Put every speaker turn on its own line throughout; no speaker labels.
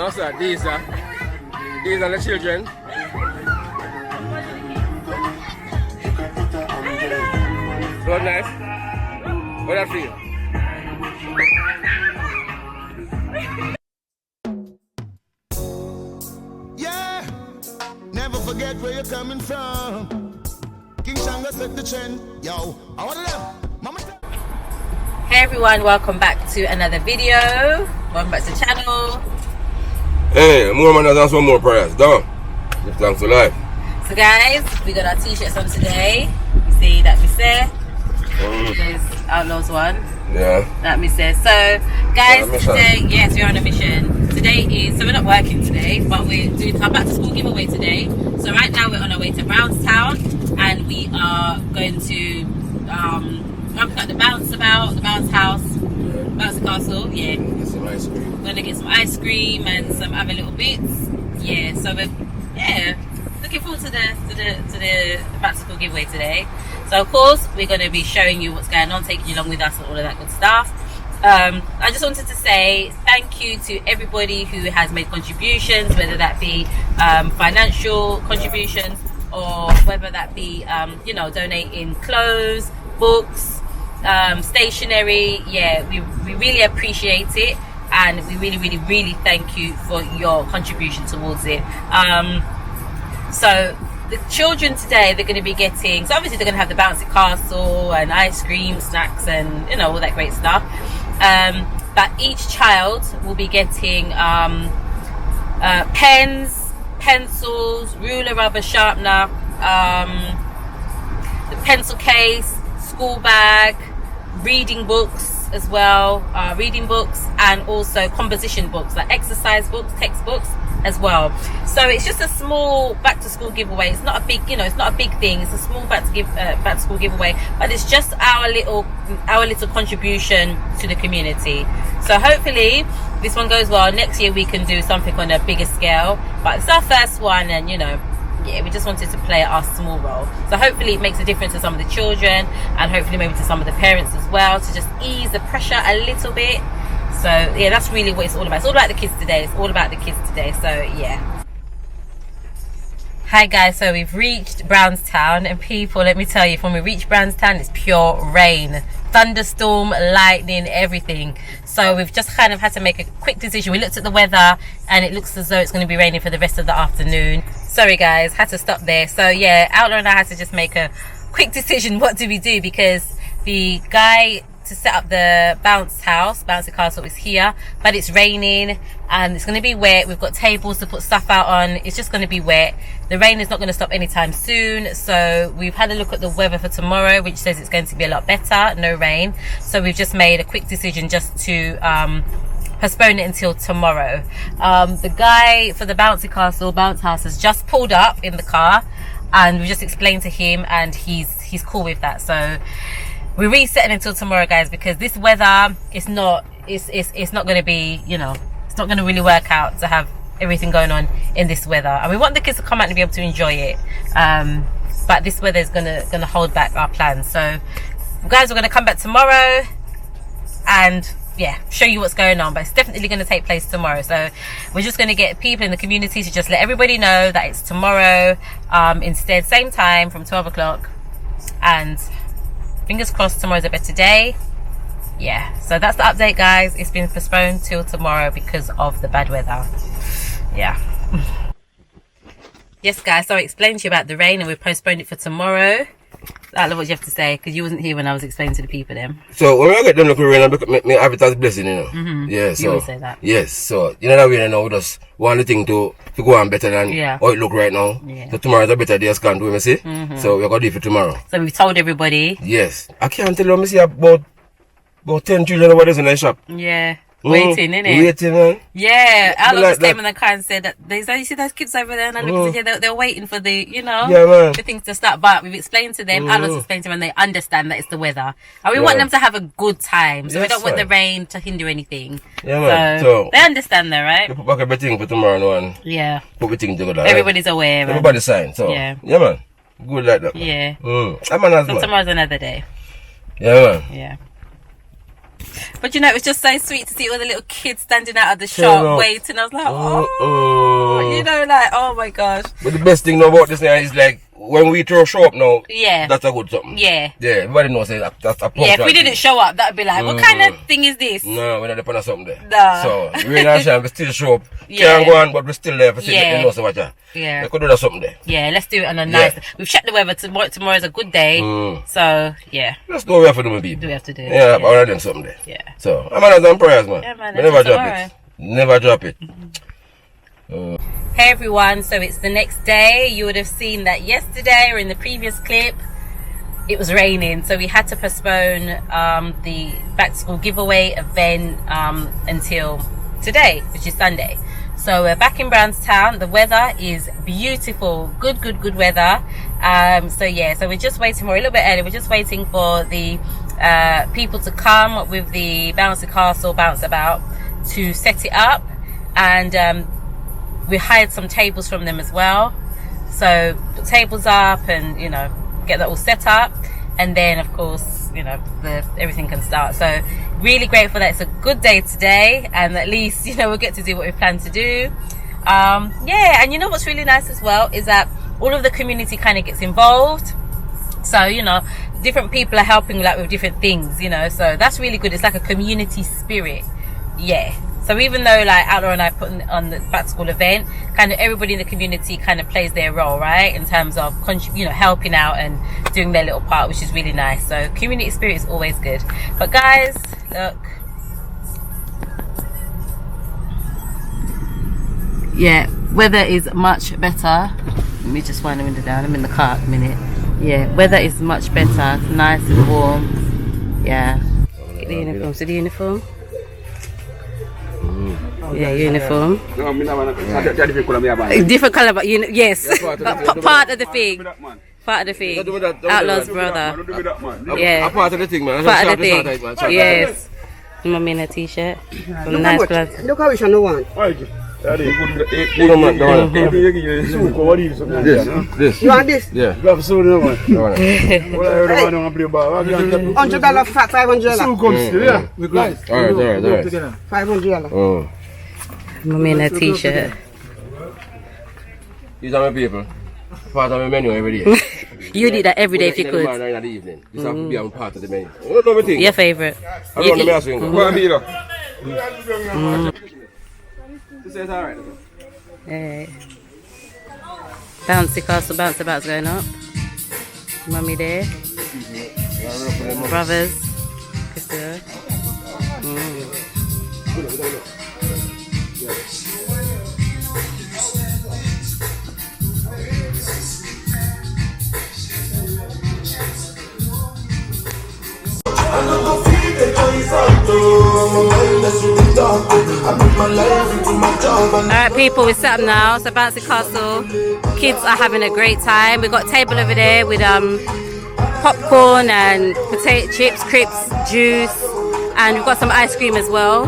what's that? Deezer. These are the children. So nice. What I feel?
Yeah, never forget where you're coming from. King Shanga set the trend. Yo, I want them. Mama.
Hey everyone, welcome back to another video. Welcome back to the channel.
Hey, more manners and some more prayers. Done. Give thanks to life.
So guys, we got our t-shirts on today. You see that we say. There's Outlaws one.
Yeah.
That me say. So guys, today, yes, we're on a mission. Today is, so we're not working today, but we're doing our back to school giveaway today. So right now we're on our way to Brownstown and we are going to open up the bounce house, bounce castle, yeah.
Get some ice cream.
We're gonna get some ice cream and some other little bits. Yeah, so we're looking forward to the back to school giveaway today. So of course we're gonna be showing you what's going on, taking you along with us and all of that good stuff. I just wanted to say thank you to everybody who has made contributions, whether that be financial contributions or whether that be donating clothes, books, stationery. Yeah, we really appreciate it and we really thank you for your contribution towards it. So the children today, they're going to be getting, so obviously they're going to have the bouncy castle and ice cream, snacks and all that great stuff, but each child will be getting pens, pencils, ruler, rubber, sharpener, the pencil case, school bag, reading books as well, and also composition books like exercise books, textbooks as well. So it's just a small back to school giveaway. It's not a big, it's not a big thing. It's a small back to school giveaway, but it's just our little contribution to the community. So hopefully this one goes well. Next year we can do something on a bigger scale, but it's our first one, and yeah, we just wanted to play our small role. So hopefully it makes a difference to some of the children and hopefully maybe to some of the parents as well, to just ease the pressure a little bit. So yeah, that's really what it's all about. It's all about the kids today. So yeah. Hi guys, so we've reached Brownstown, and people, let me tell you, when we reach Brownstown, it's pure rain, thunderstorm, lightning, everything. So we've just kind of had to make a quick decision. We looked at the weather and it looks as though it's going to be raining for the rest of the afternoon. Sorry guys, had to stop there. So yeah, Outlaw and I had to just make a quick decision. What do we do? Because the guy to set up the bouncy castle is here, but it's raining and it's going to be wet. We've got tables to put stuff out on. It's just going to be wet. The rain is not going to stop anytime soon. So we've had a look at the weather for tomorrow, which says it's going to be a lot better, no rain. So we've just made a quick decision just to postpone it until tomorrow. The guy for the bounce house has just pulled up in the car, and we just explained to him, and he's cool with that. So we're resetting until tomorrow, guys, because this weather is not going to be, it's not going to really work out to have everything going on in this weather, and we want the kids to come out and be able to enjoy it, but this weather is gonna hold back our plans. So guys, we're gonna come back tomorrow and show you what's going on, but it's definitely going to take place tomorrow. So we're just going to get people in the community to just let everybody know that it's tomorrow, instead, same time from 12 o'clock, and fingers crossed tomorrow's a better day. Yeah, so that's the update, guys. It's been postponed till tomorrow because of the bad weather. Yeah. Yes guys, so I explained to you about the rain and we postponed it for tomorrow. I love what you have to say, because you wasn't here when I was explaining to the people then. So
when I get them looking rain, I make have it as blessing, Yeah, so
you always say that.
Yes, so that way we just want the thing to go on better than how it look right now. Yeah. So tomorrow is a better day as can't do, me see. So we're gonna do it for tomorrow. So we've told everybody. Yes. I can't tell you, me see about 10 children over there in the shop. Yeah. Waiting, innit? Waiting, man. Yeah, I just came in the car and said that you see those kids over there, and I looked at they're waiting for the, the things to start. But we've explained to them, Alice explained to them, and they understand that it's the weather, and we want them to have a good time. So we don't want the rain to hinder anything. Yeah, man. So they understand that, right? We put back everything for tomorrow, no one. Yeah. Put everything together. Everybody's aware. Everybody's signed. So yeah, man. Good like that. Man. Yeah. So tomorrow's another day. Yeah, man. Yeah.
But you know, it was just so sweet to see all the little kids standing out of the shop waiting. I was like, oh, you know, like, oh my gosh.
But the best thing about this now is like, when we throw show up now, that's a good something. Yeah, everybody knows that that's a
yeah, if we didn't show up, that'd be like, what kind of thing is this?
No, we're not depending on something there. No. So, we still show up. Can't go on, but we're still there for know so much. Yeah. We could do that something there. Yeah, let's do it on a nice day. We've checked the weather. Tomorrow's a good day. So, yeah. Let's do what we have to do, my people. Do we have to do? Yeah, but already done something there. Yeah. So, I'm on some prayers, man. Yeah, man. Never drop it. Never drop it.
Hey everyone, so it's the next day. You would have seen that yesterday or in the previous clip it was raining, so we had to postpone the back to school giveaway event until today, which is Sunday. So we're back in Brownstown. The weather is beautiful, good weather. So yeah, so we're just waiting for a little bit early. We're just waiting for the people to come with the bouncy castle bounce about to set it up, and we hired some tables from them as well. So put tables up and, you know, get that all set up, and then of course, you know, everything can start. So really grateful that it's a good day today, and at least, you know, we'll get to do what we plan to do. Yeah, and you know what's really nice as well is that all of the community kind of gets involved. So, you know, different people are helping like with different things, you know, so that's really good. It's like a community spirit. Yeah. So even though like Outlaw and I put on the back to school event, kind of everybody in the community kind of plays their role, right? In terms of, you know, helping out and doing their little part, which is really nice. So community spirit is always good. But guys, look. Yeah, weather is much better. Let me just wind the window down. I'm in the car at a minute. Yeah, weather is much better. It's nice and warm. Yeah. Get the uniform. See the uniform? Yeah, uniform. Different colour, but yes. Part of the thing. Part of the thing. Outlaw's brother. Yeah. Part of the thing, man. Part of the thing. Yes. Mummy in a t-shirt. Nice clothes.
Look how we shall no one.
This.
You want this?
Yeah.
$100 fat, $500.
Alright.
$500.
Oh.
Mummy in a t-shirt.
These are my people. Part of my menu every day.
You did that every day if you could.
In the evening. This have to be on part of the menu.
Your favourite. Hey. Bouncy castle, bounce about's going up. Mummy there. Brothers. Sister. Alright people, we're set up now. So Bouncy Castle, kids are having a great time. We've got a table over there with popcorn and potato chips, crisps, juice, and we've got some ice cream as well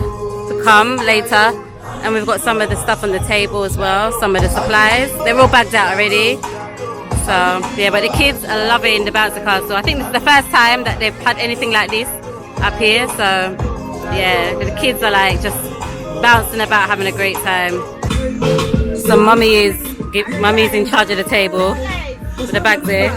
to come later. And we've got some of the stuff on the table as well, some of the supplies. They're all bagged out already. So yeah, but the kids are loving the Bouncy Castle. I think this is the first time that they've had anything like this up here. So yeah, the kids are like just bouncing about, having a great time. So mummy's in charge of the table with the bags there.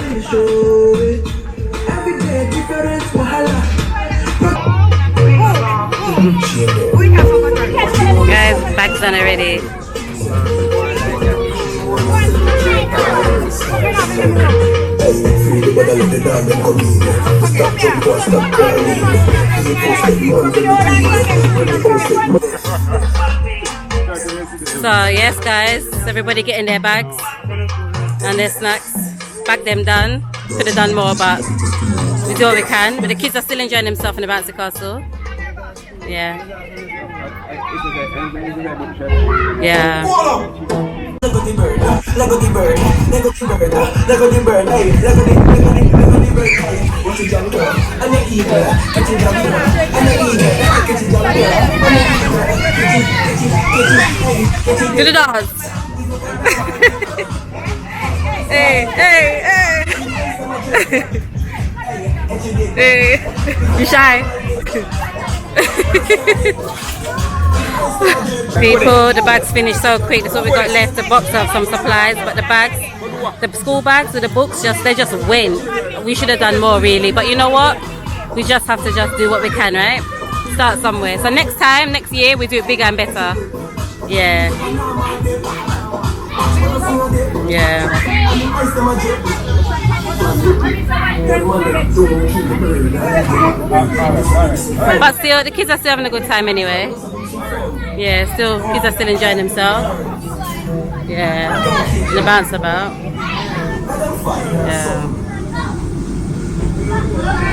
Guys, bags done already. So yes guys, everybody getting their bags and their snacks. Bag them done. Could have done more, but we do what we can. But the kids are still enjoying themselves in the Bouncy Castle. Yeah. Yeah. Do the dance. Hey, hey, hey. Hey. You shy? People, the bags finished so quick. That's what we got left. A box of some supplies, but the bags, the school bags with the books, they just went. We should have done more really, but you know what? We just have to just do what we can, right? Start somewhere. So next time, next year, we do it bigger and better. Yeah. Yeah. But still, the kids are still having a good time anyway. Yeah, still, kids are still enjoying themselves. Yeah, the bounce about. Yeah.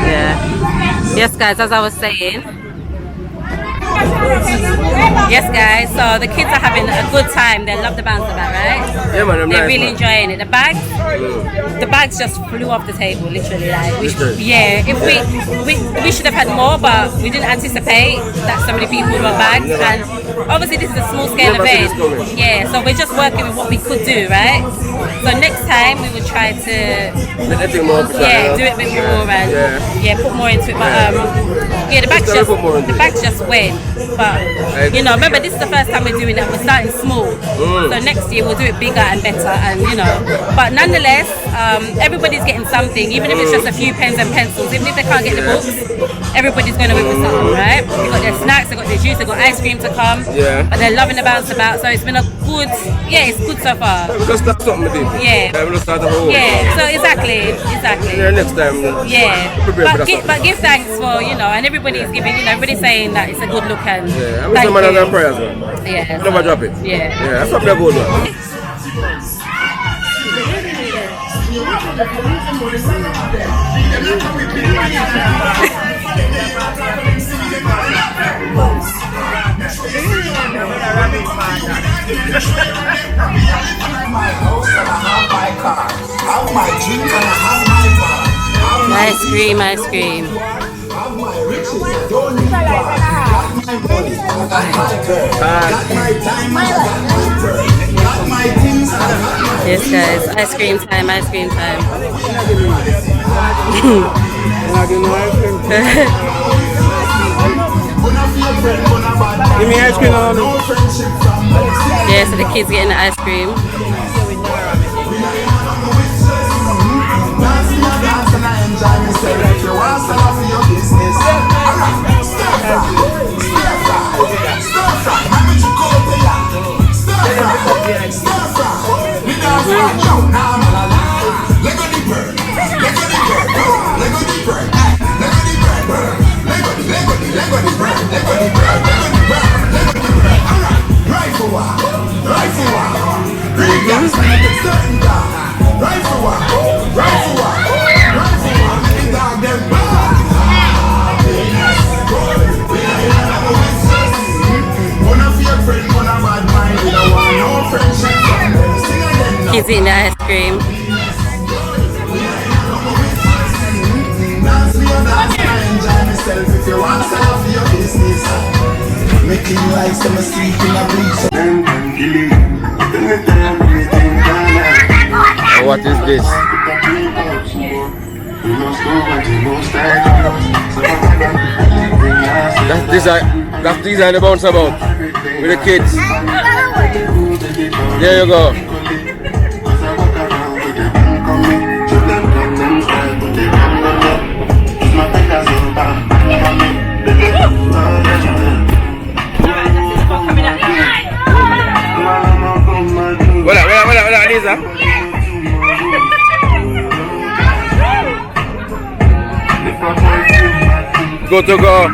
Yeah. Yes, guys, as I was saying. Yes, guys, so the kids are having a good time. They love the bounce about, right?
Yeah, man,
they're really enjoying it. The bags just flew off the table, literally. Like, if we should have had more, but we didn't anticipate that so many people were bags. And obviously, this is a small scale event. Yeah, so we're just working with what we could do, right? So next time we will try to do it a bit more and put more into it. But the bags just went. But you know, remember this is the first time we're doing that. We're starting small, so next year we'll do it bigger and better. And you know, but nonetheless, everybody's getting something, even if it's just a few pens and pencils. Even if they can't get the books, everybody's going to win with something, right? They got their snacks, they got their juice, they got ice cream to come. Yeah. But they're loving the bounce about, so it's been a good. Yeah, it's good so far.
We'll just start something with it.
Yeah.
We'll start the whole.
Yeah. So exactly.
Yeah, next time.
Yeah. But give thanks for and everybody's giving. Everybody's saying that it's a good look and.
Yeah, I'm some other prayers.
Yeah.
Never drop it.
Yeah.
Yeah, that's something good.
Ice cream, ice cream. Yes, guys, ice cream time, ice cream time.
Give me ice cream on.
Yeah, so the kids getting the ice cream. Kids eating the ice cream.
What is this? That's design the bounce about with the kids. There you go. What is that? Go to go.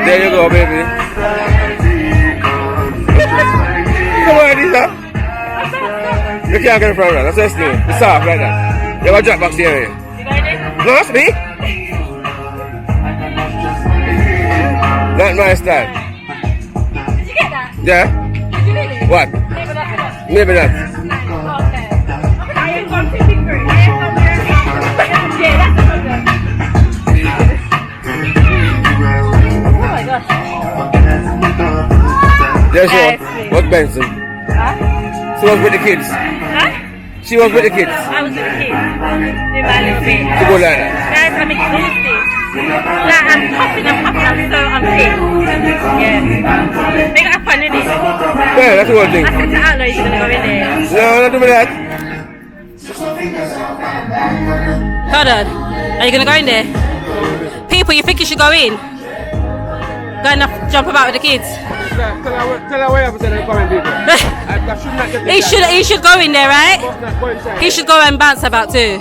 There you go, baby. Come on, Lisa. You can't get it from that. That's just new. It's soft like that. You have a drop box here. No, that's me. Not my style.
Did you get that?
Yeah.
Did you really?
What? Maybe not.
Okay. I ain't gone 53. Yeah, that's a good one. Oh my gosh.
There's what? What Benson?
Huh?
So what's with the kids?
Huh?
She was with the kids.
I was with the kids. Do my little bit.
To go like that.
Guys, I'm exhausted. Like, I'm puffing, I'm fit. Yeah. Make it fun, innit?
Yeah, that's the one thing.
I said to Outlaw, he's gonna go in there.
No, not doing that.
Hold on. Are you gonna go in there? People, you think you should go in? Go and jump about with the kids?
Tell her where I'm coming, people. I should not get the
he should go in there, right? He should go and bounce about too.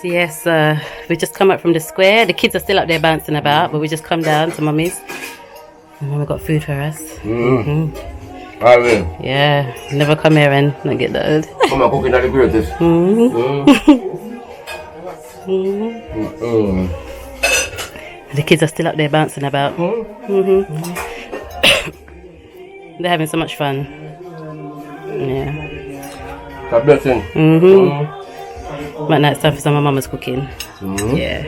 So yes, we just come up from the square. The kids are still up there bouncing about, but we just come down to Mummy's. And Mummy got food for us. Yeah, never come here and not get that.
Mama cooking at the greatest.
The kids are still up there bouncing about. They're having so much fun. Yeah.
God bless him.
But now it's time for some of Mama's cooking. Yeah.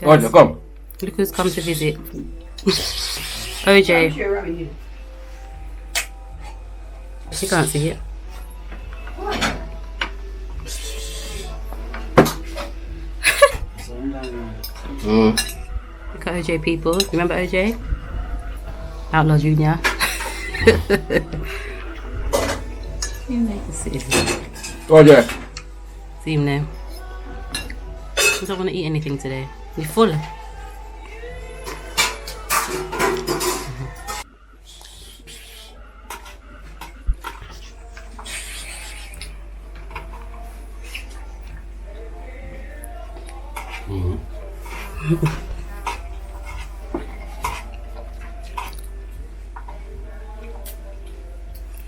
Roger, come.
Look who's come to visit. OJ. She can't see it. Look at OJ, people. Remember OJ? Outlaw Junior. You make the see.
OJ.
See him now. I don't want to eat anything today. You're full.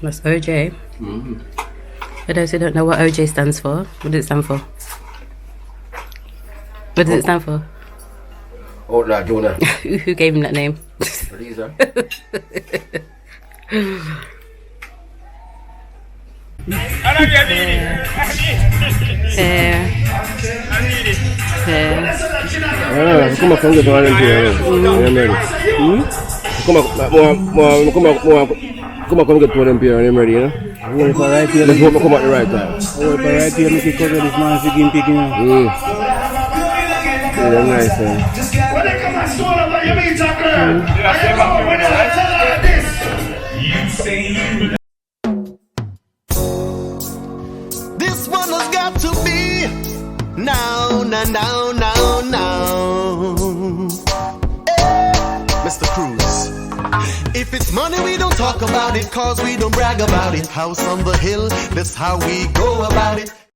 That's OJ. For those who don't know what OJ stands for, what does it stand for? What does it stand for?
Outlaw Jonah.
Who gave him that name?
Deezer. Come on, get one here. Come on, get one here and I'm ready, you know?
I'm going for right here.
Let's hope I come at the right time.
I'm going for right here. Make it cover this man for game picking.
Yeah, nice, man.
When they come and stole up like you meet a girl, I come when I tell her like this. You say you. This one has got to be now. Hey, Mr. Cruz. If it's money, we don't talk about it, cause we don't brag about it. House on the hill, that's how we go about it.